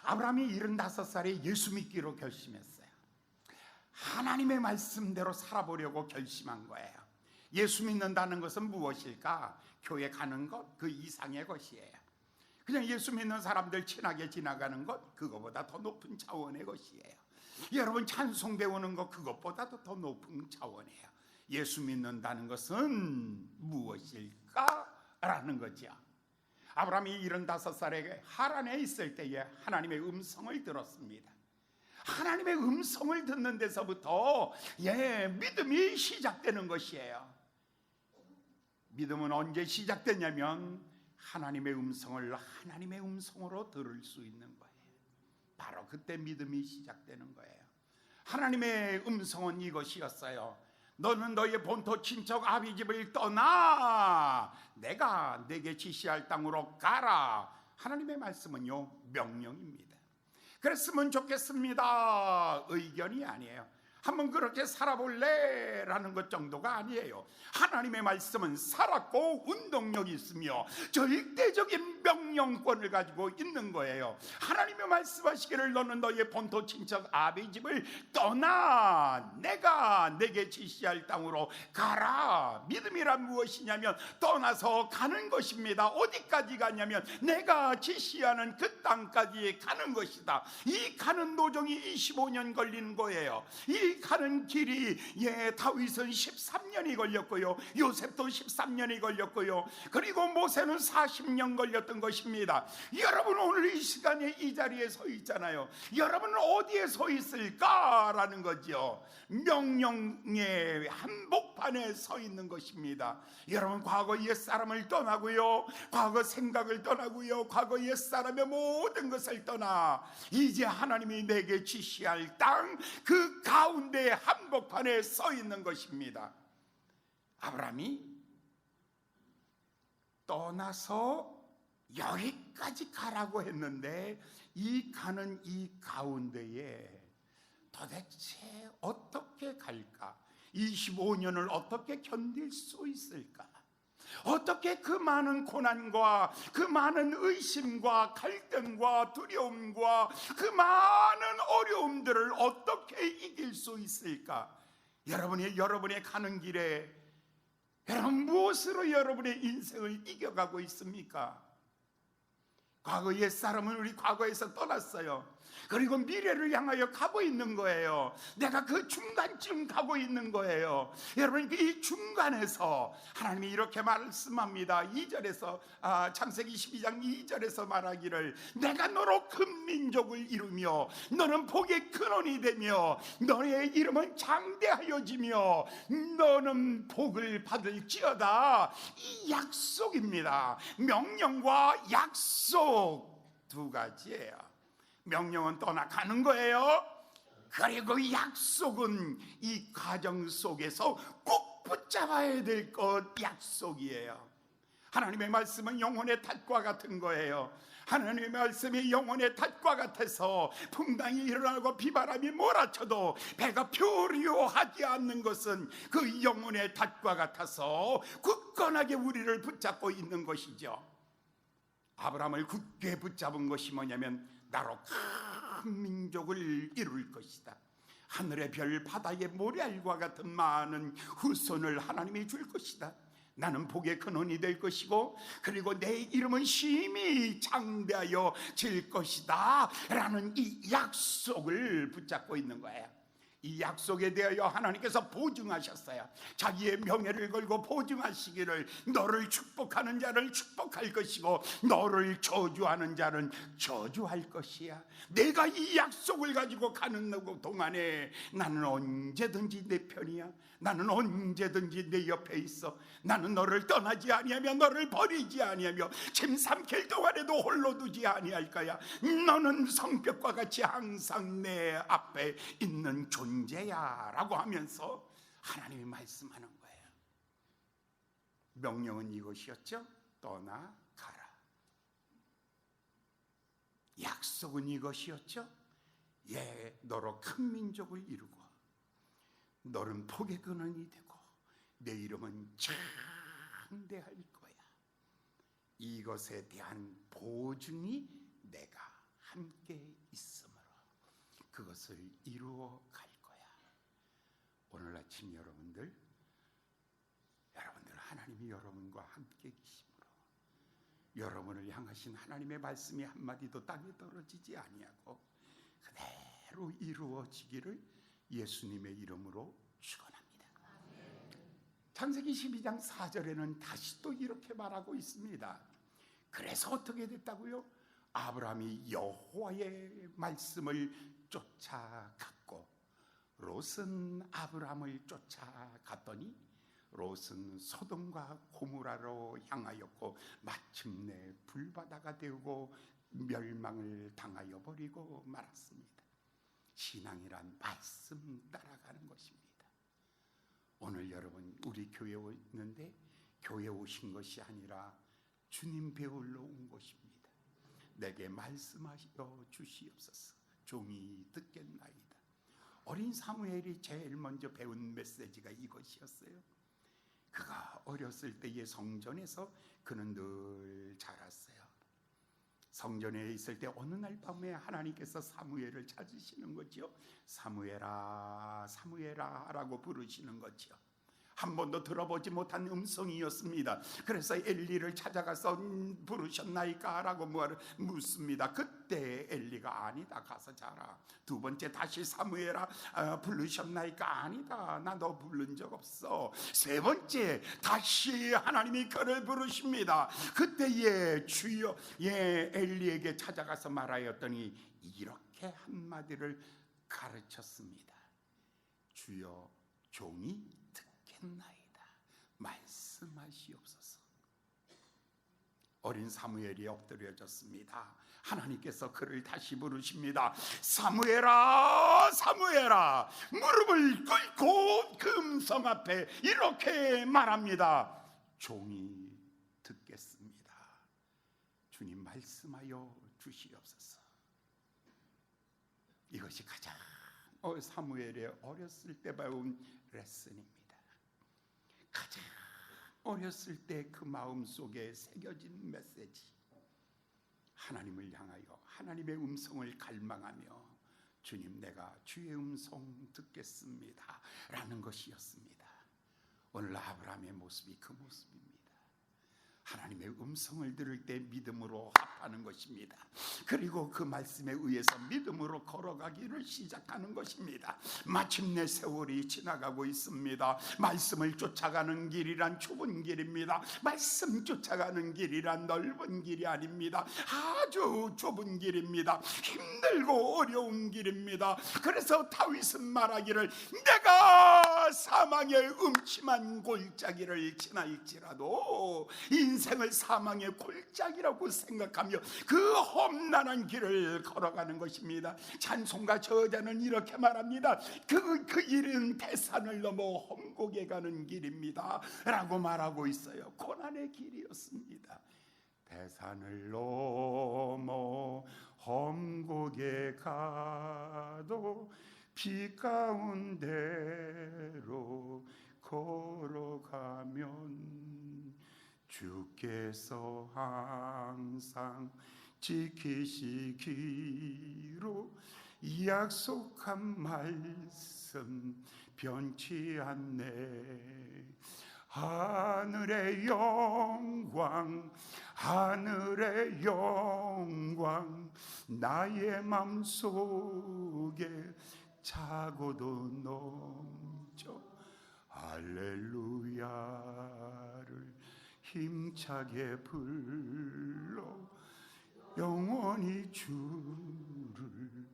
아브라함이 75살에 예수 믿기로 결심했어요. 하나님의 말씀대로 살아보려고 결심한 거예요. 예수 믿는다는 것은 무엇일까? 교회 가는 것, 그 이상의 것이에요. 그냥 예수 믿는 사람들 친하게 지나가는 것, 그거보다 더 높은 차원의 것이에요. 여러분 찬송 배우는 것, 그것보다도 더 높은 차원이에요. 예수 믿는다는 것은 무엇일까? 라는 거죠. 아브라함이 75살에 하란에 있을 때에 하나님의 음성을 들었습니다. 하나님의 음성을 듣는 데서부터 믿음이 시작되는 것이에요. 믿음은 언제 시작되냐면 하나님의 음성을 하나님의 음성으로 들을 수 있는 거예요. 바로 그때 믿음이 시작되는 거예요. 하나님의 음성은 이것이었어요. 너는 너의 본토 친척 아비집을 떠나 내가 내게 지시할 땅으로 가라. 하나님의 말씀은요, 명령입니다. 그랬으면 좋겠습니다, 의견이 아니에요. 한번 그렇게 살아볼래? 라는 것 정도가 아니에요. 하나님의 말씀은 살았고 운동력이 있으며 절대적인 명령권을 가지고 있는 거예요. 하나님의 말씀하시기를 너는 너의 본토 친척 아비집을 떠나 내가 내게 지시할 땅으로 가라. 믿음이란 무엇이냐면 떠나서 가는 것입니다. 어디까지 가냐면 내가 지시하는 그 땅까지 가는 것이다. 이 가는 도정이 25년 걸리는 거예요. 이 가는 길이 다윗은 13년이 걸렸고요, 요셉도 13년이 걸렸고요, 그리고 모세는 40년 걸렸던 것입니다. 여러분 오늘 이 시간에 이 자리에 서 있잖아요. 여러분은 어디에 서 있을까라는 거죠. 명령의 한복판에 서 있는 것입니다. 여러분 과거 옛사람을 떠나고요, 과거 생각을 떠나고요, 과거 옛사람의 모든 것을 떠나 이제 하나님이 내게 지시할 땅, 그 가운데 한복판에 서 있는 것입니다. 아브라함이 떠나서 여기까지 가라고 했는데 이 가는 이 가운데에 도대체 어떻게 갈까? 25년을 어떻게 견딜 수 있을까? 어떻게 그 많은 고난과 그 많은 의심과 갈등과 두려움과 그 많은 어려움들을 어떻게 이길 수 있을까? 여러분의 가는 길에 여러분 무엇으로 여러분의 인생을 이겨가고 있습니까? 과거 옛사람은 우리 과거에서 떠났어요. 그리고 미래를 향하여 가고 있는 거예요. 내가 그 중간쯤 가고 있는 거예요. 여러분 이 중간에서 하나님이 이렇게 말씀합니다. 2절에서 창세기 12장 2절에서 말하기를 내가 너로 큰 민족을 이루며 너는 복의 근원이 되며 너의 이름은 장대하여지며 너는 복을 받을지어다. 이 약속입니다. 명령과 약속 두 가지예요. 명령은 떠나가는 거예요. 그리고 약속은 이 과정 속에서 꼭 붙잡아야 될 것, 약속이에요. 하나님의 말씀은 영혼의 탓과 같은 거예요. 하나님의 말씀이 영혼의 탓과 같아서 풍랑이 일어나고 비바람이 몰아쳐도 배가 표류하지 않는 것은 그 영혼의 탓과 같아서 굳건하게 우리를 붙잡고 있는 것이죠. 아브라함을 굳게 붙잡은 것이 뭐냐면 나로 큰 민족을 이룰 것이다. 하늘의 별, 바다의 모래알과 같은 많은 후손을 하나님이 줄 것이다. 나는 복의 근원이 될 것이고 그리고 내 이름은 심히 장대하여 질 것이다 라는 이 약속을 붙잡고 있는 거예요. 이 약속에 대하여 하나님께서 보증하셨어요. 자기의 명예를 걸고 보증하시기를 너를 축복하는 자를 축복할 것이고 너를 저주하는 자는 저주할 것이야. 내가 이 약속을 가지고 가는 동안에 나는 언제든지 내 편이야. 나는 언제든지 내 옆에 있어. 나는 너를 떠나지 아니하며 너를 버리지 아니하며 짐 삼킬 동안에도 홀로 두지 아니할 거야. 너는 성벽과 같이 항상 내 앞에 있는 존재야 라고 하면서 하나님이 말씀하는 거예요. 명령은 이것이었죠. 떠나가라. 약속은 이것이었죠. 너로 큰 민족을 이루고 너는 복의 근원이 되고 내 이름은 장대할 거야. 이것에 대한 보증이 내가 함께 있으므로 그것을 이루어 갈 거야. 오늘 아침 여러분들 하나님이 여러분과 함께 계심으로 여러분을 향하신 하나님의 말씀이 한마디도 땅에 떨어지지 아니하고 그대로 이루어지기를 예수님의 이름으로 축원합니다. 창세기 12장 4절에는 다시 또 이렇게 말하고 있습니다. 그래서 어떻게 됐다고요? 아브라함이 여호와의 말씀을 쫓아갔고 롯은 아브라함을 쫓아갔더니 롯은 소돔과 고모라로 향하였고 마침내 불바다가 되고 멸망을 당하여 버리고 말았습니다. 신앙이란 말씀 따라가는 것입니다. 오늘 여러분 우리 교회에 있는데 교회에 오신 것이 아니라 주님 배우러 온 것입니다. 내게 말씀하시어 주시옵소서. 종이 듣겠나이다. 어린 사무엘이 제일 먼저 배운 메시지가 이것이었어요. 그가 어렸을 때의 성전에서 그는 늘 자랐어요. 성전에 있을 때 어느 날 밤에 하나님께서 사무엘을 찾으시는 거죠. 사무엘아 사무엘아 라고 부르시는 거죠. 한 번도 들어보지 못한 음성이었습니다. 그래서 엘리를 찾아가서 부르셨나이까? 라고 묻습니다. 그때 엘리가 아니다 가서 자라. 두 번째 다시 사무엘아 부르셨나이까? 아니다 나 너 부른 적 없어. 세 번째 다시 하나님이 그를 부르십니다. 그때에 주여 엘리에게 찾아가서 말하였더니 이렇게 한마디를 가르쳤습니다. 주여 종이 듣겠나이다. 말씀하시옵소서. 어린 사무엘이 엎드려졌습니다. 하나님께서 그를 다시 부르십니다. 사무엘아 사무엘아. 무릎을 꿇고 그 음성 앞에 이렇게 말합니다. 종이 듣겠습니다. 주님 말씀하여 주시옵소서. 이것이 가장 사무엘의 어렸을 때 배운 레슨입니다. 가장 어렸을 때 그 마음 속에 새겨진 메시지. 하나님을 향하여 하나님의 음성을 갈망하며 주님 내가 주의 음성 듣겠습니다 라는 것이었습니다. 오늘 아브라함의 모습이 그 모습입니다. 하나님의 음성을 들을 때 믿음으로 합하는 것입니다. 그리고 그 말씀에 의해서 믿음으로 걸어가기를 시작하는 것입니다. 마침내 세월이 지나가고 있습니다. 말씀을 쫓아가는 길이란 좁은 길입니다. 말씀 쫓아가는 길이란 넓은 길이 아닙니다. 아주 좁은 길입니다. 힘들고 어려운 길입니다. 그래서 다윗은 말하기를 내가 사망의 음침한 골짜기를 지나일지라도 인생을 사망의 골짜기라고 생각하며 그 험난한 길을 걸어가는 것입니다. 찬송가 저자는 이렇게 말합니다. 그 길은 대산을 넘어 험곡에 가는 길입니다 라고 말하고 있어요. 고난의 길이었습니다. 대산을 넘어 험곡에 가도 비 가운데로 걸어가면 주께서 항상 지키시기로 약속한 말씀 변치 않네. 하늘의 영광 하늘의 영광 나의 맘속에 차고도 넘쳐 할렐루야를 힘차게 불러 영원히 주를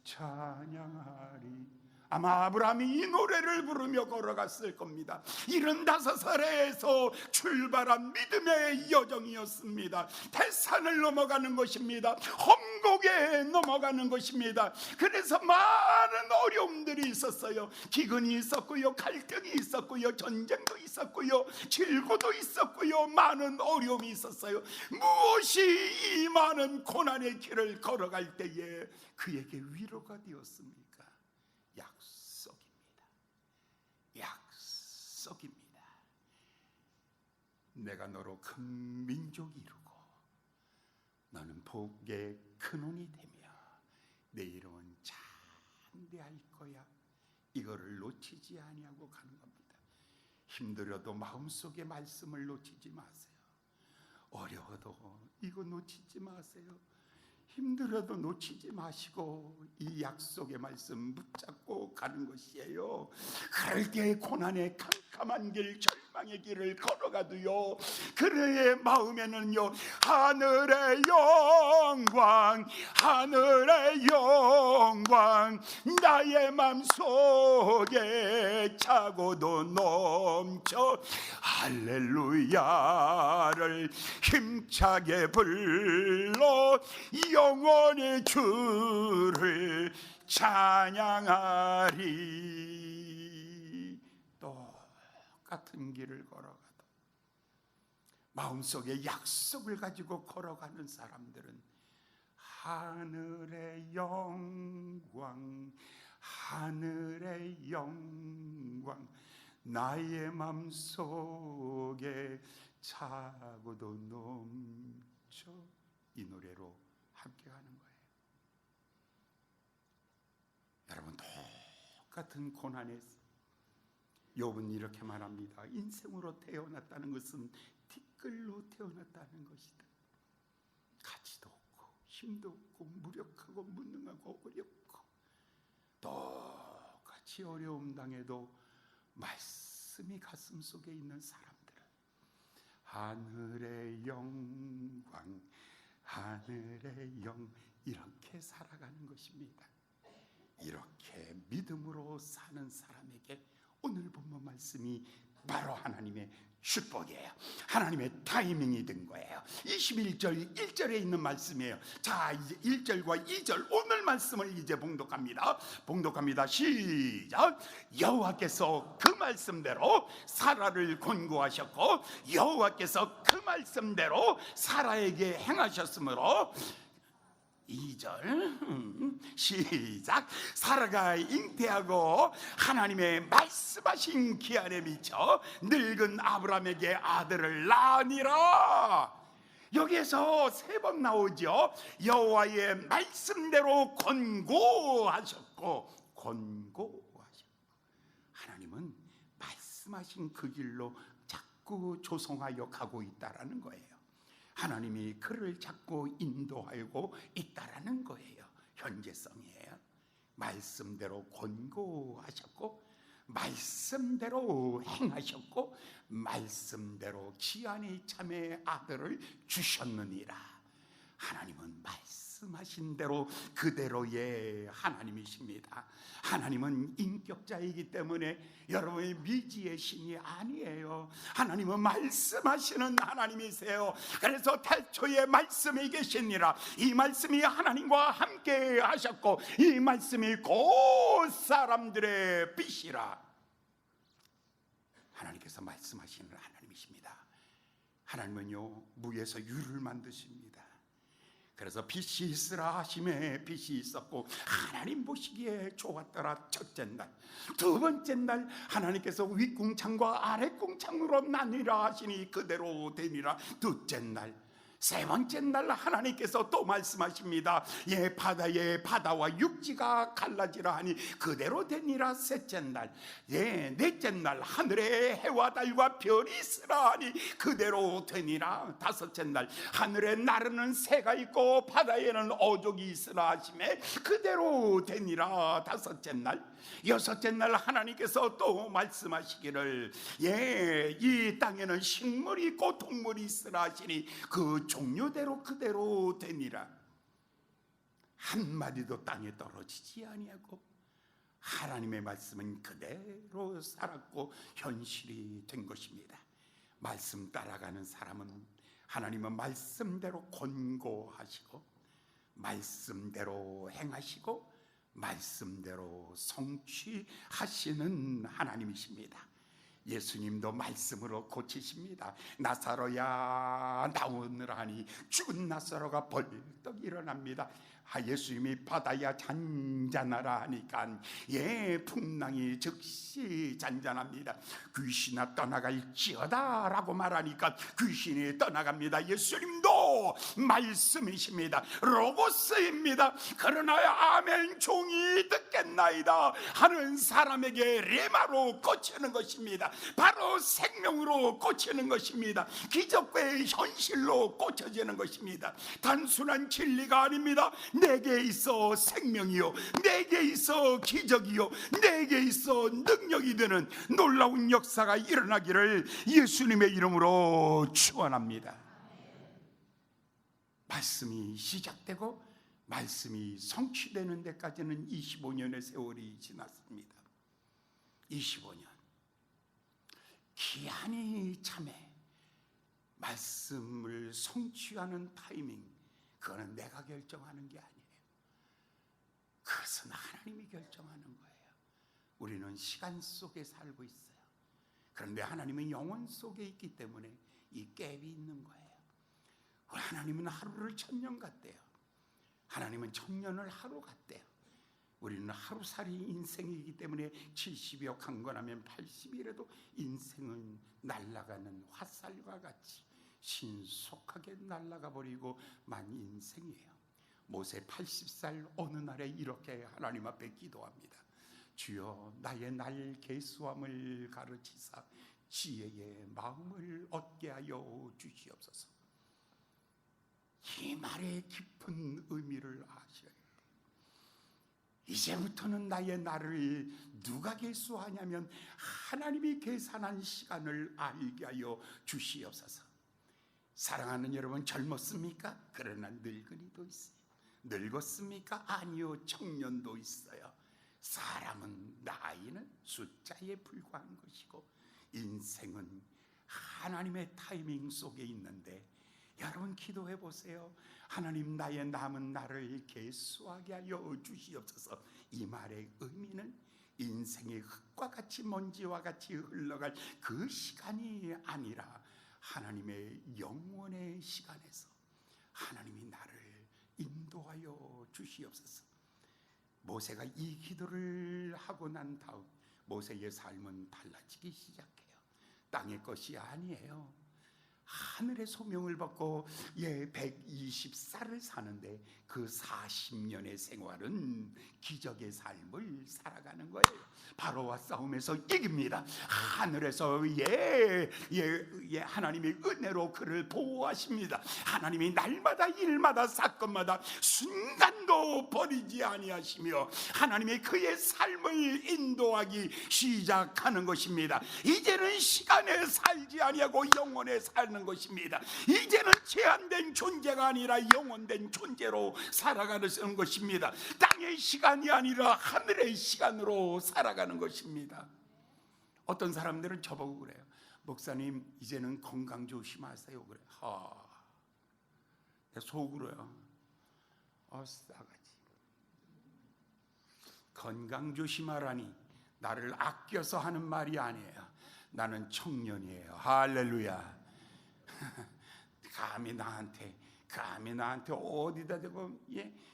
찬양하리. 아마 아브라함이 이 노래를 부르며 걸어갔을 겁니다. 75살에서 출발한 믿음의 여정이었습니다. 대산을 넘어가는 것입니다. 험곡에 넘어가는 것입니다. 그래서 많은 어려움들이 있었어요. 기근이 있었고요, 갈등이 있었고요, 전쟁도 있었고요, 질고도 있었고요, 많은 어려움이 있었어요. 무엇이 이 많은 고난의 길을 걸어갈 때에 그에게 위로가 되었습니까? 약속입니다. 내가 너로 큰 민족이 이루고 너는 복의 근원이 되며 할 거야. 이거를 놓치지 아니하고 가는 겁니다. 힘들어도 마음속에 말씀을 놓치지 마세요. 어려워도 이거 놓치지 마세요. 힘들어도 놓치지 마시고 이 약속의 말씀 붙잡고 가는 것이에요. 그럴 때 고난의 캄캄한 길, 절망의 길을 걸어가도요, 그의 마음에는요, 하늘의 영광, 하늘의 영광 나의 맘속에 차고도 넘쳐 할렐루야를 힘차게 불러 영원히 주를 찬양하리. 똑같은 길을 걸어가도 마음속에 약속을 가지고 걸어가는 사람들은 하늘의 영광, 하늘의 영광 나의 맘속에 차고도 넘쳐, 이 노래로 함께 가는 거예요. 여러분, 똑같은 고난에서 욥은 이렇게 말합니다. 인생으로 태어났다는 것은 티끌로 태어났다는 것이다. 가치도 없고 힘도 없고 무력하고 무능하고 어렵고 똑같이 어려움 당해도 말씀이 가슴 속에 있는 사람들은 하늘의 영광, 하늘의 영, 이렇게 살아가는 것입니다. 이렇게 믿음으로 사는 사람에게 오늘 본문 말씀이 바로 하나님의 축복이에요. 하나님의 타이밍이 된 거예요. 21절 1절에 있는 말씀이에요. 자, 이제 1절과 2절 오늘 말씀을 이제 봉독합니다. 시작. 여호와께서 그 말씀대로 사라를 권고하셨고 여호와께서 그 말씀대로 사라에게 행하셨으므로 2절 시작. 사라가 잉태하고 하나님의 말씀하신 기한에 미쳐 늙은 아브라함에게 아들을 낳으니라. 여기에서 3번 나오죠. 여호와의 말씀대로 권고하셨고, 하나님은 말씀하신 그 길로 자꾸 조성하여 가고 있다라는 거예요. 하나님이 그를 자꾸 인도하고 있다라는 거예요. 현재성이에요. 말씀대로 권고하셨고 말씀대로 행하셨고 말씀대로 기한이 참의 아들을 주셨느니라. 하나님은 말씀하신 대로 그대로의 하나님이십니다. 하나님은 인격자이기 때문에 여러분의 미지의 신이 아니에요. 하나님은 말씀하시는 하나님이세요. 그래서 태초에 말씀이 계시니라. 이 말씀이 하나님과 함께 하셨고 이 말씀이 곧 사람들의 빛이라. 하나님께서 말씀하시는 하나님이십니다. 하나님은요, 무에서 유를 만드십니다. 그래서 빛이 있으라 하심에 빛이 있었고 하나님 보시기에 좋았더라. 첫째 날. 두 번째 날 하나님께서 윗궁창과 아랫궁창으로 나뉘라 하시니 그대로 되니라. 둘째 날. 세 번째 날 하나님께서 또 말씀하십니다. 예, 바다에 바다와 육지가 갈라지라 하니 그대로 되니라. 셋째 날. 예, 넷째 날 하늘에 해와 달과 별이 있으라 하니 그대로 되니라. 다섯째 날 하늘에 나르는 새가 있고 바다에는 어족이 있으라 하심에 그대로 되니라. 다섯째 날. 여섯째 날 하나님께서 또 말씀하시기를 예, 이 땅에는 식물이 있고 동물이 있으라 하시니 그 종류대로 그대로 되니라. 한마디도 땅에 떨어지지 아니하고 하나님의 말씀은 그대로 살았고 현실이 된 것입니다. 말씀 따라가는 사람은 하나님은 말씀대로 권고하시고 말씀대로 행하시고 말씀대로 성취하시는 하나님이십니다. 예수님도 말씀으로 고치십니다. 나사로야 나오느라 하니 죽은 나사로가 벌떡 일어납니다. 예수님이 바다야 잔잔하라 하니까 풍랑이 즉시 잔잔합니다. 귀신아 떠나갈지어다 라고 말하니까 귀신이 떠나갑니다. 예수님도 말씀이십니다. 로고스입니다. 그러나 아멘 종이 듣겠나이다 하는 사람에게 레마로 꽂히는 것입니다. 바로 생명으로 꽂히는 것입니다. 기적과의 현실로 꽂혀지는 것입니다. 단순한 진리가 아닙니다. 내게 있어 생명이요, 내게 있어 기적이요, 내게 있어 능력이 되는 놀라운 역사가 일어나기를 예수님의 이름으로 축원합니다. 말씀이 시작되고 말씀이 성취되는 데까지는 25년의 세월이 지났습니다. 25년 기한이 참해 말씀을 성취하는 타이밍, 그거는 내가 결정하는 게 아니에요. 그것은 하나님이 결정하는 거예요. 우리는 시간 속에 살고 있어요. 그런데 하나님은 영혼 속에 있기 때문에 이 갭이 있는 거예요. 하나님은 하루를 천년 같대요. 하나님은 천년을 하루 같대요. 우리는 하루살이 인생이기 때문에 70여 강건하면 80이라도 인생은 날아가는 화살과 같이 신속하게 날아가 버리고 만 인생이에요. 모세 80살 어느 날에 이렇게 하나님 앞에 기도합니다. 주여 나의 날 계수함을 가르치사 지혜의 마음을 얻게 하여 주시옵소서. 이 말의 깊은 의미를 아셔야 돼요. 이제부터는 나의 날을 누가 계수하냐면 하나님이 계산한 시간을 알게 하여 주시옵소서. 사랑하는 여러분, 젊었습니까? 그러나 늙은이도 있어요. 늙었습니까? 아니요, 청년도 있어요. 사람은 나이는 숫자에 불과한 것이고 인생은 하나님의 타이밍 속에 있는데, 여러분 기도해 보세요. 하나님 나의 남은 날을 계수하게 하여 주시옵소서. 이 말의 의미는 인생의 흙과 같이 먼지와 같이 흘러갈 그 시간이 아니라 하나님의 영원의 시간에서 하나님이 나를 인도하여 주시옵소서. 모세가 이 기도를 하고 난 다음 모세의 삶은 달라지기 시작해요. 땅의 것이 아니에요. 하늘의 소명을 받고 120살을 사는데 그 40년의 생활은 기적의 삶을 살아가는 거예요. 바로와 싸움에서 이깁니다. 하늘에서 하나님의 은혜로 그를 보호하십니다. 하나님이 날마다 일마다 사건마다 순간도 버리지 아니하시며 하나님이 그의 삶을 인도하기 시작하는 것입니다. 이제는 시간에 살지 아니하고 영원에 사는 것입니다. 이제는 제한된 존재가 아니라 영원된 존재로 살아가는 것입니다. 땅의 시간이 아니라 하늘의 시간으로 살아가는 것입니다. 어떤 사람들은 저보고 그래요. 목사님 이제는 건강 조심하세요. 그래. 속으로요. 싸가지. 건강 조심하라니 나를 아껴서 하는 말이 아니에요. 나는 청년이에요. 할렐루야. 감히 나한테 어디다 대고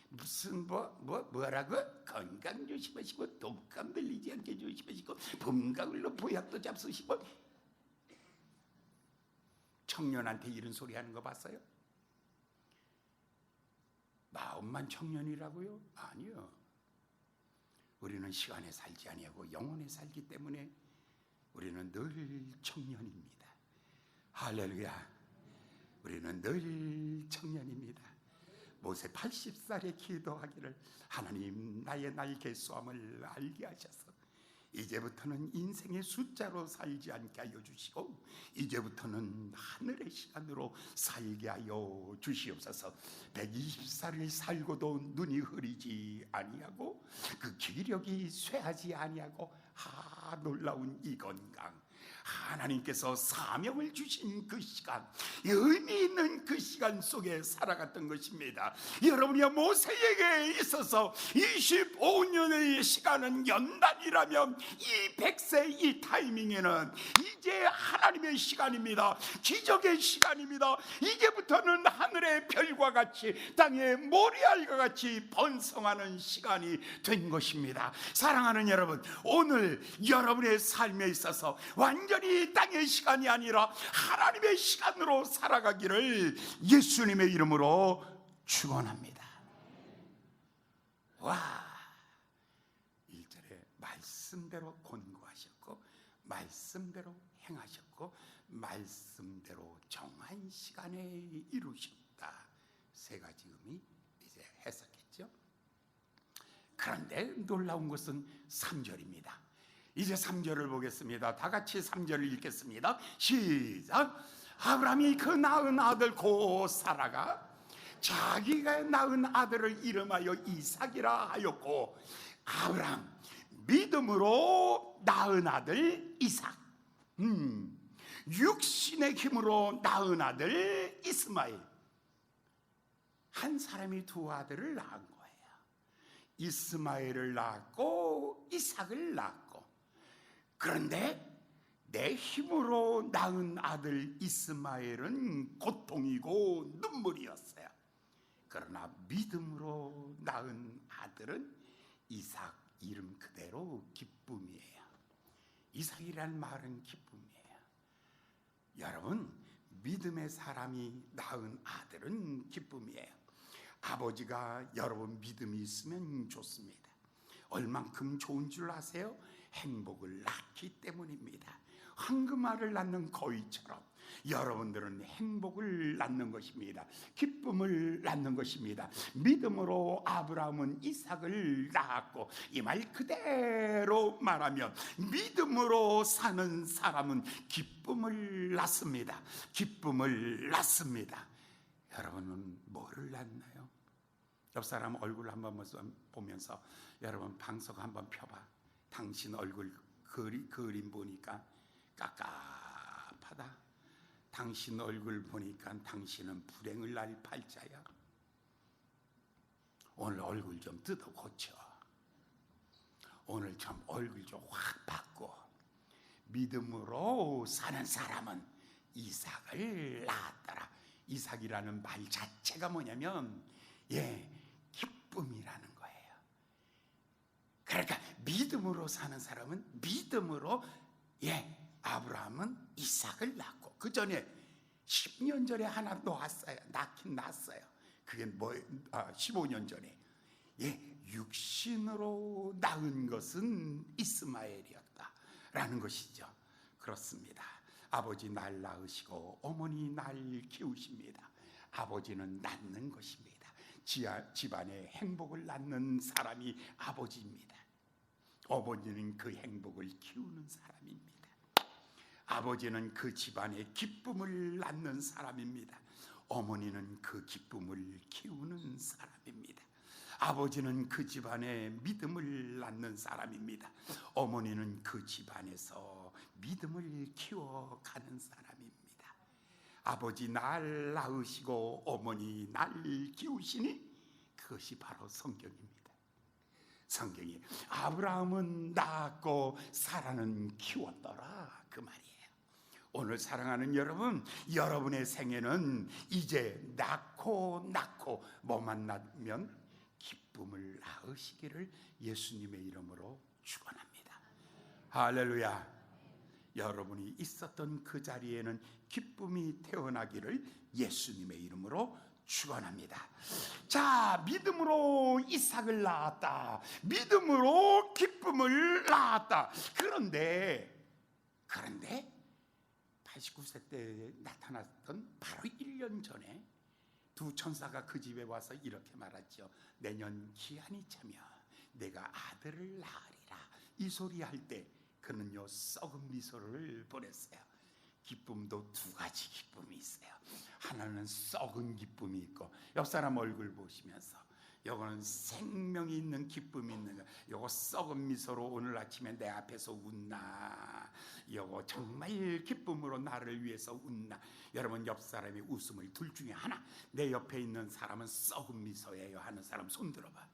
무슨 뭐라고 건강 조심하시고 독감 들리지 않게 조심하시고 범가을로 보약도 잡수시고. 청년한테 이런 소리 하는 거 봤어요? 마음만 청년이라고요? 아니요. 우리는 시간에 살지 아니하고 영혼에 살기 때문에 우리는 늘 청년입니다. 할렐루야. 우리는 늘 청년입니다. 모세 80살에 기도하기를 하나님 나의 날 계수함을 알게 하셔서 이제부터는 인생의 숫자로 살지 않게 하여 주시고 이제부터는 하늘의 시간으로 살게 하여 주시옵소서. 120살을 살고도 눈이 흐리지 아니하고 그 기력이 쇠하지 아니하고 놀라운 이 건강, 하나님께서 사명을 주신 그 시간, 의미 있는 그 시간 속에 살아갔던 것입니다. 여러분이 모세에게 있어서 25년의 시간은 연단이라면 이 100세 이 타이밍에는 이제 하나님의 시간입니다. 기적의 시간입니다. 이제부터는 하늘의 별과 같이 땅의 모래알과 같이 번성하는 시간이 된 것입니다. 사랑하는 여러분, 오늘 여러분의 삶에 있어서 완전히 땅의 시간이 아니라 하나님의 시간으로 살아가기를 예수님의 이름으로 축원합니다. 와, 1절에 말씀대로 권고하셨고 말씀대로 행하셨고 말씀대로 정한 시간에 이루셨다. 세 가지 의미 이제 해석했죠. 그런데 놀라운 것은 3절입니다. 이제 3절을 보겠습니다. 다 같이 3절을 읽겠습니다. 시작. 아브라함이 그 낳은 아들 곧 사라가 자기가 낳은 아들을 이름하여 이삭이라 하였고, 아브라함 믿음으로 낳은 아들 이삭, 육신의 힘으로 낳은 아들 이스마엘. 한 사람이 두 아들을 낳은 거예요. 이스마엘을 낳았고 이삭을 낳았고. 그런데 내 힘으로 낳은 아들 이스마엘은 고통이고 눈물이었어요. 그러나 믿음으로 낳은 아들은 이삭, 이름 그대로 기쁨이에요. 이삭이라는 말은 기쁨이에요. 여러분, 믿음의 사람이 낳은 아들은 기쁨이에요. 아버지가 여러분 믿음이 있으면 좋습니다. 얼만큼 좋은 줄 아세요? 행복을 낳기 때문입니다. 황금알을 낳는 거위처럼 여러분들은 행복을 낳는 것입니다. 기쁨을 낳는 것입니다. 믿음으로 아브라함은 이삭을 낳았고, 이 말 그대로 말하면 믿음으로 사는 사람은 기쁨을 낳습니다. 기쁨을 낳습니다. 여러분은 뭐를 낳나요? 옆 사람 얼굴 한번 보면서 여러분 방석 한번 펴봐. 당신 얼굴 그림 보니까 깝깝하다. 당신 얼굴 보니까 당신은 불행을 날 팔자야. 오늘 얼굴 좀 뜯어 고쳐. 오늘 좀 얼굴 좀 확 바꿔. 믿음으로 사는 사람은 이삭을 낳았더라. 이삭이라는 말 자체가 뭐냐면 기쁨이라는 거예요. 그러니까 믿음으로 사는 사람은 믿음으로 아브라함은 이삭을 낳고, 그 전에 10년 전에 하나 낳긴 낳았어요. 그게 15년 전에 육신으로 낳은 것은 이스마엘이었다라는 것이죠. 그렇습니다. 아버지 날 낳으시고 어머니 날 키우십니다. 아버지는 낳는 것입니다. 집안에 행복을 낳는 사람이 아버지입니다. 어머니는 그 행복을 키우는 사람입니다. 아버지는 그 집안에 기쁨을 낳는 사람입니다. 어머니는 그 기쁨을 키우는 사람입니다. 아버지는 그 집안에 믿음을 낳는 사람입니다. 어머니는 그 집안에서 믿음을 키워가는 사람입니다. 아버지 날 낳으시고 어머니 날 키우시니 그것이 바로 성경입니다. 성경이 아브라함은 낳았고 사라는 키웠더라, 그 말이에요. 오늘 사랑하는 여러분, 여러분의 생애는 이제 낳고 뭐만 낳으면 기쁨을 낳으시기를 예수님의 이름으로 축원합니다. 할렐루야. 여러분이 있었던 그 자리에는 기쁨이 태어나기를 예수님의 이름으로 축원합니다. 자, 믿음으로 이삭을 낳았다. 믿음으로 기쁨을 낳았다. 그런데 89세 때 나타났던 바로 1년 전에 두 천사가 그 집에 와서 이렇게 말하죠. 내년 기한이 차면 내가 아들을 낳으리라. 이 소리 할 때 그는요 썩은 미소를 보냈어요. 기쁨도 두 가지 기쁨이 있어요. 하나는 썩은 기쁨이 있고, 옆 사람 얼굴 보시면서 요거는 생명이 있는 기쁨이 있는 거. 요거 썩은 미소로 오늘 아침에 내 앞에서 웃나? 요거 정말 기쁨으로 나를 위해서 웃나? 여러분, 옆 사람이 웃음을 둘 중에 하나. 내 옆에 있는 사람은 썩은 미소예요 하는 사람 손 들어봐.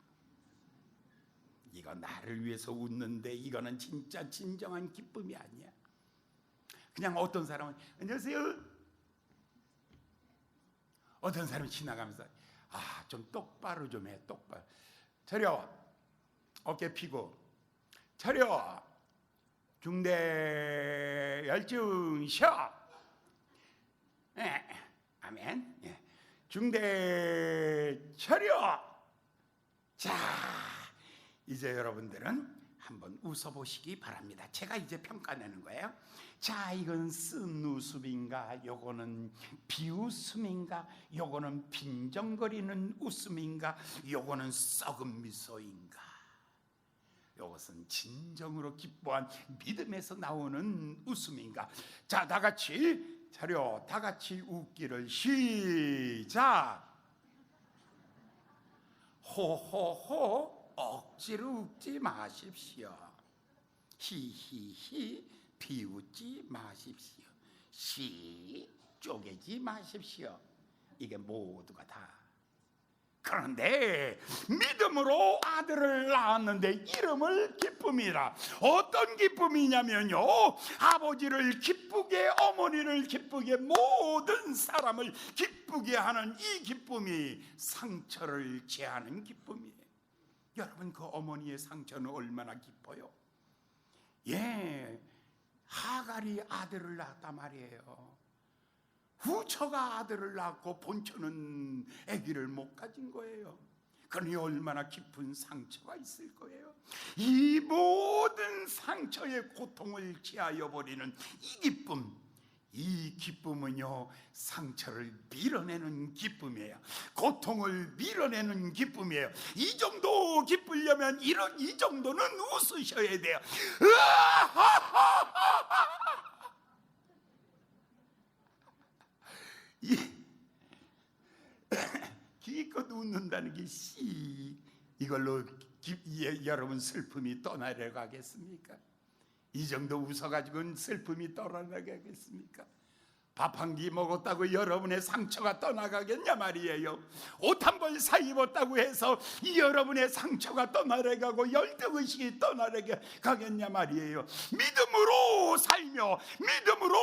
이거 나를 위해서 웃는데 이거는 진짜 진정한 기쁨이 아니야. 그냥 어떤 사람은 안녕하세요. 어떤 사람이 지나가면서 좀 똑바로 좀 해. 똑바로 차려. 어깨 피고 차려. 중대 열중 쉬어. 아멘. 중대 차려. 자, 이제 여러분들은 한번 웃어보시기 바랍니다. 제가 이제 평가내는 거예요. 자, 이건 쓴 웃음인가? 요거는 비웃음인가? 요거는 빈정거리는 웃음인가? 요거는 썩은 미소인가? 요것은 진정으로 기뻐한 믿음에서 나오는 웃음인가? 자, 다 같이 차려. 다 같이 웃기를 시작. 호호호 억지로 웃지 마십시오. 히히히 비웃지 마십시오. 시 쪼개지 마십시오. 이게 모두가 다. 그런데 믿음으로 아들을 낳았는데 이름을 기쁨이라. 어떤 기쁨이냐면요, 아버지를 기쁘게, 어머니를 기쁘게, 모든 사람을 기쁘게 하는 이 기쁨이 상처를 제하는 기쁨이에요. 여러분, 그 어머니의 상처는 얼마나 기뻐요? 하갈이 아들을 낳았단 말이에요. 후처가 아들을 낳고 본처는 아기를 못 가진 거예요. 그러니 얼마나 깊은 상처가 있을 거예요. 이 모든 상처의 고통을 제하여 버리는 이 기쁨, 이 기쁨은요, 상처를 밀어내는 기쁨이에요. 고통을 밀어내는 기쁨이에요. 이 정도 기쁘려면 이 정도는 웃으셔야 돼요. 기껏 웃는다는 게 이걸로 여러분 슬픔이 떠나려가겠습니까? 이 정도 웃어가지고는 슬픔이 떠나가겠습니까? 밥 한 끼 먹었다고 여러분의 상처가 떠나가겠냐 말이에요. 옷 한 벌 사 입었다고 해서 여러분의 상처가 떠나가고 열등의식이 떠나가겠냐 말이에요. 믿음으로 살며 믿음으로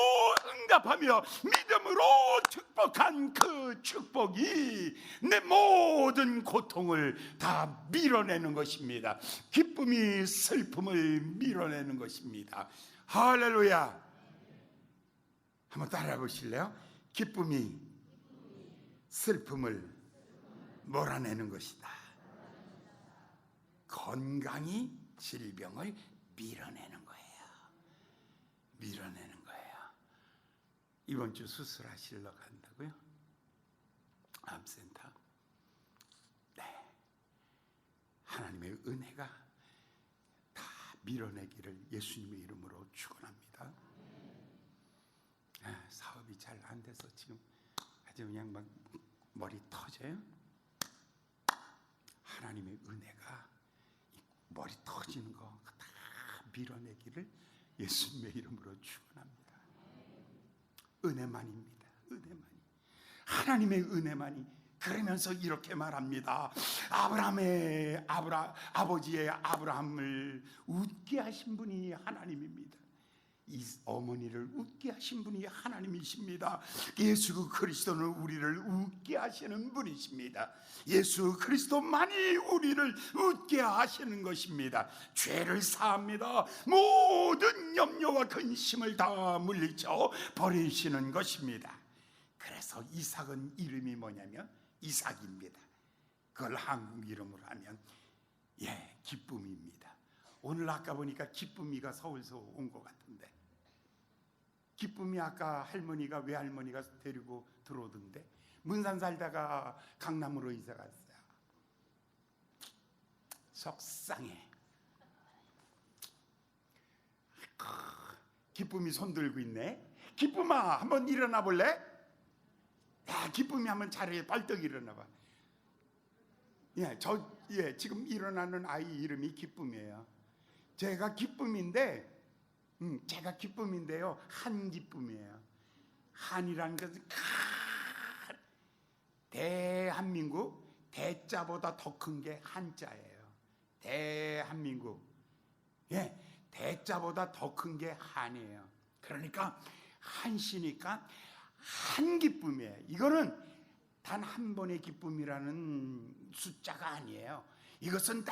응답하며 믿음으로 축복한 그 축복이 내 모든 고통을 다 밀어내는 것입니다. 기쁨이 슬픔을 밀어내는 것입니다. 할렐루야. 한번 따라해 보실래요? 기쁨이 슬픔을 몰아내는 것이다. 건강이 질병을 밀어내는 거예요. 밀어내는 거예요. 이번 주 수술하시러 간다고요? 암센터. 네. 하나님의 은혜가 다 밀어내기를 예수님의 이름으로 축원합니다. 사업이 잘 안 돼서 지금 아주 그냥 막 머리 터져요. 하나님의 은혜가 머리 터지는 거 다 밀어내기를 예수님의 이름으로 축원합니다. 은혜만입니다. 은혜만이. 하나님의 은혜만이. 그러면서 이렇게 말합니다. 아버지의 아브라함을 웃게 하신 분이 하나님입니다. 이 어머니를 웃게 하신 분이 하나님이십니다. 예수 그리스도는 우리를 웃게 하시는 분이십니다. 예수 그리스도만이 우리를 웃게 하시는 것입니다. 죄를 사합니다. 모든 염려와 근심을 다 물리쳐 버리시는 것입니다. 그래서 이삭은 이름이 뭐냐면 이삭입니다. 그걸 한국 이름으로 하면 기쁨입니다. 오늘 아까 보니까 기쁨이가 서울서 온 것 같은데, 기쁨이 아까 외할머니가 데리고 들어오던데, 문산 살다가 강남으로 이사 갔어요. 속상해. 기쁨이 손 들고 있네. 기쁨아, 한번 일어나 볼래? 기쁨이 한번 자리에 발떡 일어나 봐. 지금 일어나는 아이 이름이 기쁨이에요. 제가 기쁨인데요. 한기쁨이에요. 한이라는 것은 대한민국, 대자보다 더 큰 게 한자예요. 대한민국, 대자보다 더 큰 게 한이에요. 그러니까 한시니까 한기쁨이에요. 이거는 단 한 번의 기쁨이라는 숫자가 아니에요. 이것은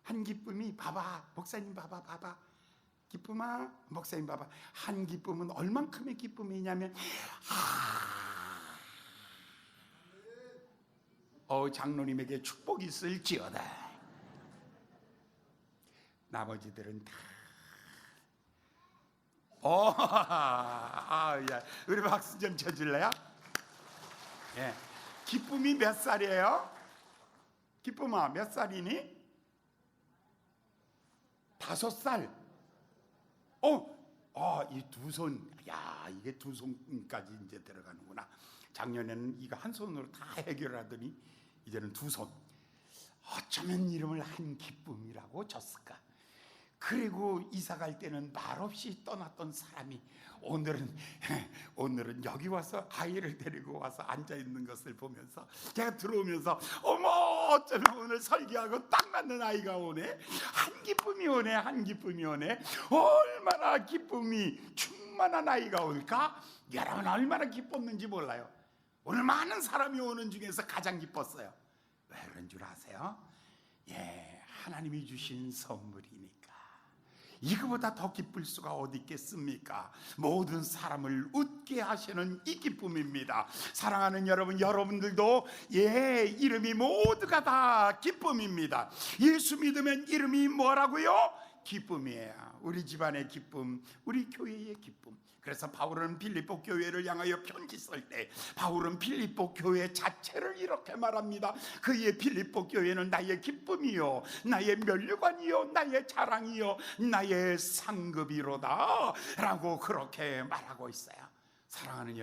한 기쁨이, 봐봐 목사님, 봐봐 기쁨아, 목사님 봐봐, 한 기쁨은 얼만큼의 기쁨이냐면 장로님에게 축복이 있을지어다. 나머지들은 다 우리 박수 좀 쳐줄래요? 기쁨이 몇 살이에요? 기쁨아 몇 살이니? 5살. 이 두 손, 이게 두 손까지 이제 들어가는구나. 작년에는 이거 한 손으로 다 해결하더니 이제는 두 손. 어쩌면 이름을 한 기쁨이라고 줬을까? 그리고 이사 갈 때는 말없이 떠났던 사람이 오늘은 여기 와서 아이를 데리고 와서 앉아 있는 것을 보면서 제가 들어오면서 어쩌면 오늘 설교하고 딱 맞는 아이가 오네. 한 기쁨이 오네. 얼마나 기쁨이 충만한 아이가 올까? 여러분 얼마나 기뻤는지 몰라요. 오늘 많은 사람이 오는 중에서 가장 기뻤어요. 왜 그런 줄 아세요? 하나님이 주신 선물이니까. 이거보다 더 기쁠 수가 어디 있겠습니까? 모든 사람을 웃게 하시는 이 기쁨입니다. 사랑하는 여러분들도 이름이 모두가 다 기쁨입니다. 예수 믿으면 이름이 뭐라고요? 기쁨이에요. 우리 집안의 기쁨, 우리 교회의 기쁨. 그래서 바울은 빌립보 교회를 향하여 편지 쓸 때 바울은 빌립보 교회 자체를 이렇게 말합니다. 그의 빌립보 교회는 나의 기쁨이요, 나의 면류관이요, 나의 자랑이요, 나의 상급이로다 라고 그렇게 말하고 있어요. 사랑하는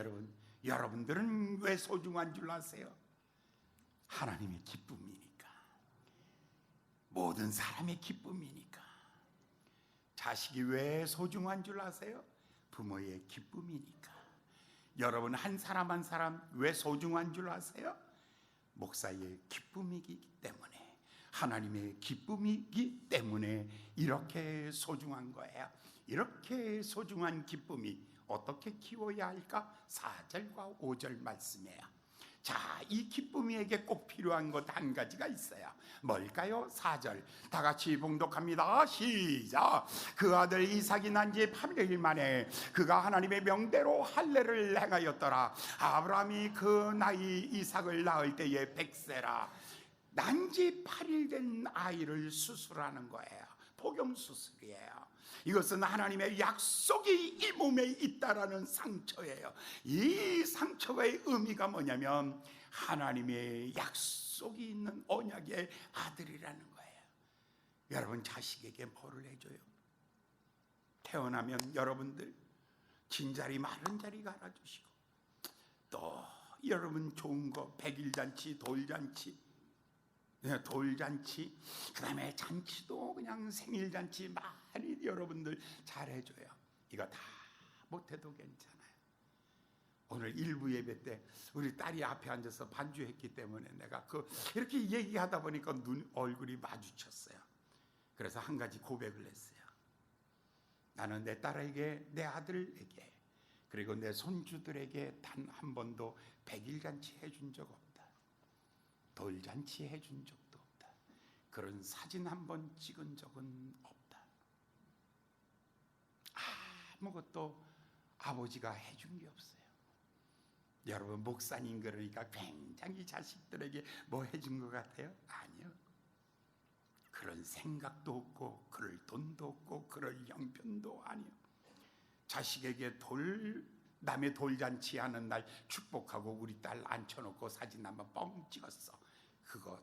여러분들은 왜 소중한 줄 아세요? 하나님의 기쁨이니까. 모든 사람의 기쁨이니까. 자식이 왜 소중한 줄 아세요? 부모의 기쁨이니까. 여러분 한 사람 한 사람 왜 소중한 줄 아세요? 목사의 기쁨이기 때문에, 하나님의 기쁨이기 때문에 이렇게 소중한 거예요. 이렇게 소중한 기쁨이 어떻게 키워야 할까? 4절과 5절 말씀이에요. 자, 이 기쁨이에게 꼭 필요한 것 한 가지가 있어요. 뭘까요? 4절 다 같이 봉독합니다. 시작. 그 아들 이삭이 난 지 8일 만에 그가 하나님의 명대로 할례를 행하였더라. 아브라함이 그 나이 이삭을 낳을 때에 100세라. 난 지 8일 된 아이를 수술하는 거예요. 포경수술이에요. 이것은 하나님의 약속이 이 몸에 있다라는 상처예요. 이 상처의 의미가 뭐냐면 하나님의 약속이 있는 언약의 아들이라는 거예요. 여러분 자식에게 뭐를 해줘요? 태어나면 여러분들 진자리 마른 자리 갈아주시고, 또 여러분 좋은 거 100일잔치, 돌잔치, 그 다음에 잔치도 그냥 생일잔치 많이 여러분들 잘해줘요. 이거 다 못해도 괜찮아요. 오늘 일부 예배 때 우리 딸이 앞에 앉아서 반주했기 때문에 내가 이렇게 얘기하다 보니까 얼굴이 마주쳤어요. 그래서 한 가지 고백을 했어요. 나는 내 딸에게, 내 아들에게, 그리고 내 손주들에게 단 한 번도 100일잔치 해준 적 없다. 돌잔치 해준 적도 없다. 그런 사진 한 번 찍은 적은 없다. 아무것도 아버지가 해준 게 없어요. 여러분 목사님 그러니까 굉장히 자식들에게 뭐 해준 것 같아요? 아니요. 그런 생각도 없고 그럴 돈도 없고 그럴 형편도 아니요. 자식에게 남의 돌잔치 하는 날 축복하고 우리 딸 앉혀놓고 사진 한번 뻥 찍었어. 그거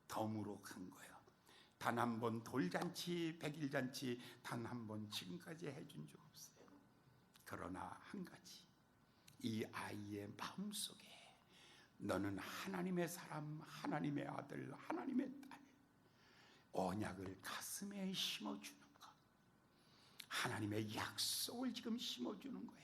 덤으로 간 거예요. 단 한 번 돌잔치, 100일잔치 단 한 번 지금까지 해준 적 없어요. 그러나 한 가지, 이 아이의 마음속에 너는 하나님의 사람, 하나님의 아들, 하나님의 딸, 언약을 가슴에 심어주는 것, 하나님의 약속을 지금 심어주는 거예요.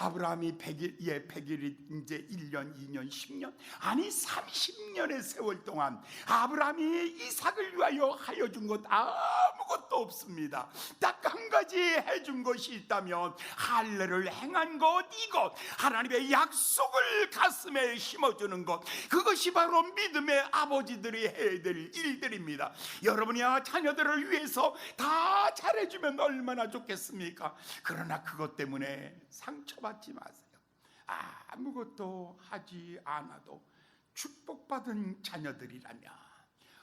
아브라함이 100일이 이제 1년, 2년, 10년, 아니 30년의 세월 동안 아브라함이 이삭을 위하여 하여 준 것 아무것도 없습니다. 딱 한 가지 해준 것이 있다면 할례를 행한 것, 이것, 하나님의 약속을 가슴에 심어주는 것, 그것이 바로 믿음의 아버지들이 해야 될 일들입니다. 여러분이 자녀들을 위해서 다 잘해주면 얼마나 좋겠습니까? 그러나 그것 때문에 상처받지 마세요. 아무것도 하지 않아도 축복받은 자녀들이라면,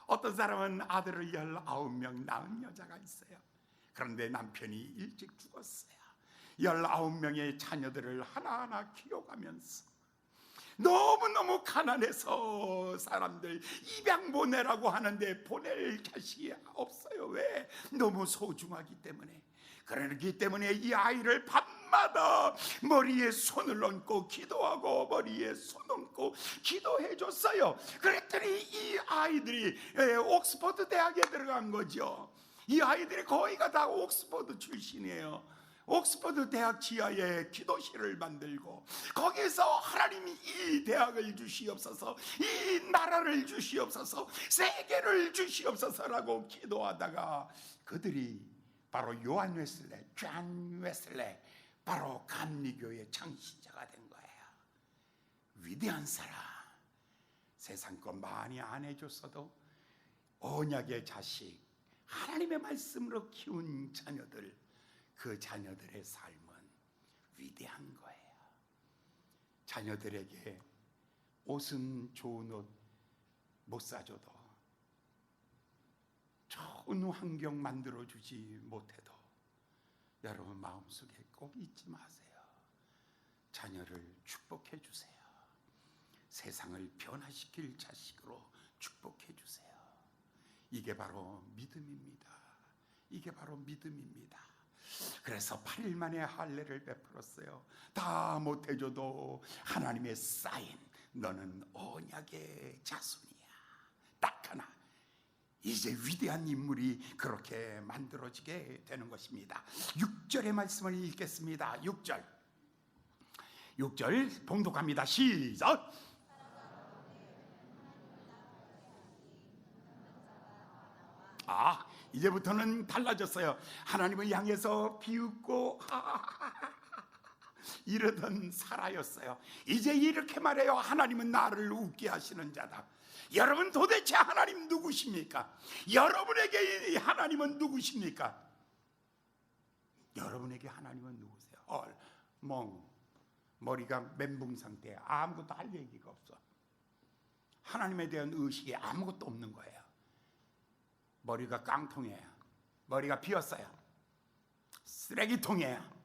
어떤 사람은 아들을 19명 낳은 여자가 있어요. 그런데 남편이 일찍 죽었어요. 19명의 자녀들을 하나하나 키워가면서 너무너무 가난해서 사람들 입양 보내라고 하는데 보낼 자식이 없어요. 왜? 너무 소중하기 때문에. 그렇기 때문에 이 아이를 밤마다 머리에 손을 얹고 기도하고 머리에 손 얹고 기도해 줬어요. 그랬더니 이 아이들이 옥스퍼드 대학에 들어간 거죠. 이 아이들이 거의가 다 옥스퍼드 출신이에요. 옥스퍼드 대학 지하에 기도실을 만들고 거기에서 하나님이 이 대학을 주시옵소서, 이 나라를 주시옵소서, 세계를 주시옵소서라고 기도하다가 그들이 바로 요한 웨슬레, 존 웨슬레, 바로 감리교의 창시자가 된 거예요. 위대한 사람. 세상 것 많이 안 해줬어도 언약의 자식, 하나님의 말씀으로 키운 자녀들, 그 자녀들의 삶은 위대한 거예요. 자녀들에게 옷은 좋은 옷 못 사줘도, 좋은 환경 만들어주지 못해도 여러분 마음속에 꼭 잊지 마세요. 자녀를 축복해 주세요. 세상을 변화시킬 자식으로 축복해 주세요. 이게 바로 믿음입니다. 이게 바로 믿음입니다. 그래서 8일 만에 할례를 베풀었어요. 다 못해줘도 하나님의 사인, 너는 언약의 자손이야. 딱 하나. 이제 위대한 인물이 그렇게 만들어지게 되는 것입니다. 6절의 말씀을 읽겠습니다. 6절 봉독합니다. 시작. 이제부터는 달라졌어요. 하나님을 향해서 비웃고 이러던 사라였어요. 이제 이렇게 말해요. 하나님은 나를 웃게 하시는 자다. 여러분, 도대체 하나님 누구십니까? 여러분에게 하나님은 누구십니까? 여러분에게 하나님은 누구세요? 머리가 멘붕 상태에 아무것도 할 얘기가 없어. 하나님에 대한 의식이 아무것도 없는 거예요. 머리가 깡통이에요. 머리가 비었어요. 쓰레기통이에요.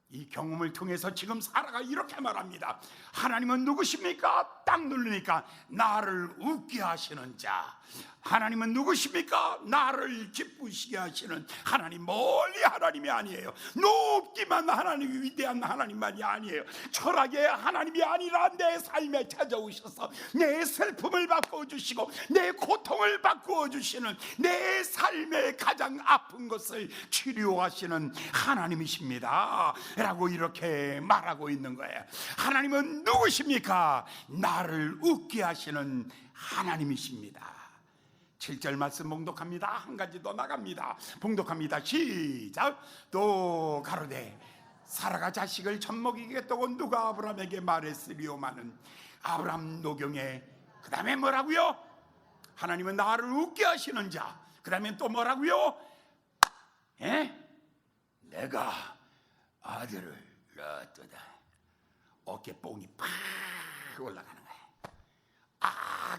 이 경험을 통해서 지금 사라가 이렇게 말합니다. 하나님은 누구십니까? 딱 누르니까 나를 웃게 하시는 자. 하나님은 누구십니까? 나를 기쁘시게 하시는 하나님. 멀리 하나님이 아니에요. 높기만 하나님이 위대한 하나님만이 아니에요. 철학의 하나님이 아니라 내 삶에 찾아오셔서 내 슬픔을 바꿔주시고 내 고통을 바꿔주시는, 내 삶의 가장 아픈 것을 치료하시는 하나님이십니다 라고 이렇게 말하고 있는 거예요. 하나님은 누구십니까? 나를 웃게 하시는 하나님이십니다. 7절 말씀 봉독합니다. 한 가지 더 나갑니다. 봉독합니다. 시작. 또 가로되 사라가 자식을 젖먹이겠다고 누가 아브라함에게 말했으리오마는. 아브라함 노경에 그 다음에 뭐라고요? 하나님은 나를 웃게 하시는 자. 그 다음에 또 뭐라고요? 내가 아들을 낳았도다. 어깨뽕이 팍 올라가는 거야.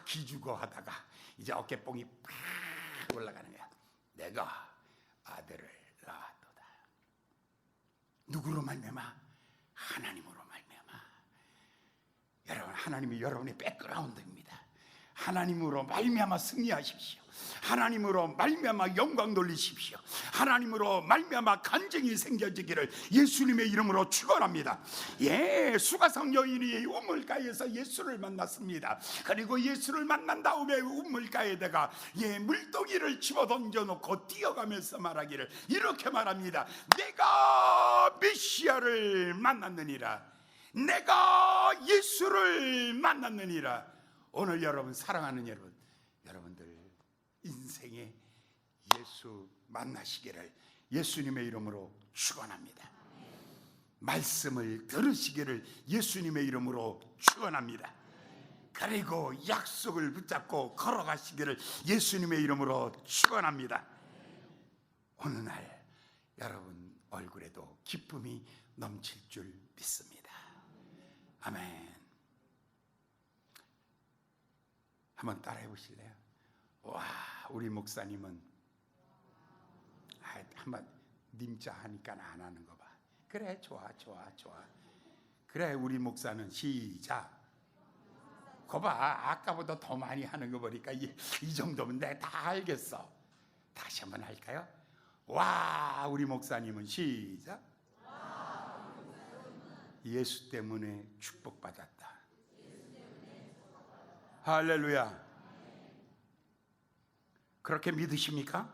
기죽어 하다가 이제 어깨뽕이 팍 올라가는 거야. 내가 아들을 낳았도다. 누구로 말미암아? 하나님으로 말미암아. 여러분, 하나님이 여러분의 백그라운드입니다. 하나님으로 말미암아 승리하십시오. 하나님으로 말미암아 영광 돌리십시오. 하나님으로 말미암아 간증이 생겨지기를 예수님의 이름으로 축원합니다. 예, 수가성 여인이 우물가에서 예수를 만났습니다. 그리고 예수를 만난 다음에 우물가에다가 물동이를 집어 던져놓고 뛰어가면서 말하기를 이렇게 말합니다. 내가 메시아를 만났느니라. 내가 예수를 만났느니라. 오늘 여러분, 사랑하는 여러분, 여러분들 인생에 예수 만나시기를 예수님의 이름으로 축원합니다. 말씀을 들으시기를 예수님의 이름으로 축원합니다. 그리고 약속을 붙잡고 걸어가시기를 예수님의 이름으로 축원합니다. 어느 날 여러분 얼굴에도 기쁨이 넘칠 줄 믿습니다. 아멘. 한번 따라해 보실래요? 와, 우리 목사님은 한번 님자 하니까 안 하는 거 봐. 그래, 좋아. 그래, 우리 목사는 시작. 거봐, 아까보다 더 많이 하는 거 보니까 이 정도면 내가 다 알겠어. 다시 한번 할까요? 와, 우리 목사님은 시작. 예수 때문에 축복받았다. 할렐루야. 그렇게 믿으십니까?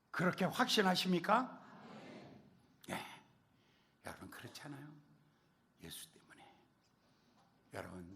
그렇게 확신하십니까? 네. 여러분, 그렇잖아요. 예수 때문에. 여러분,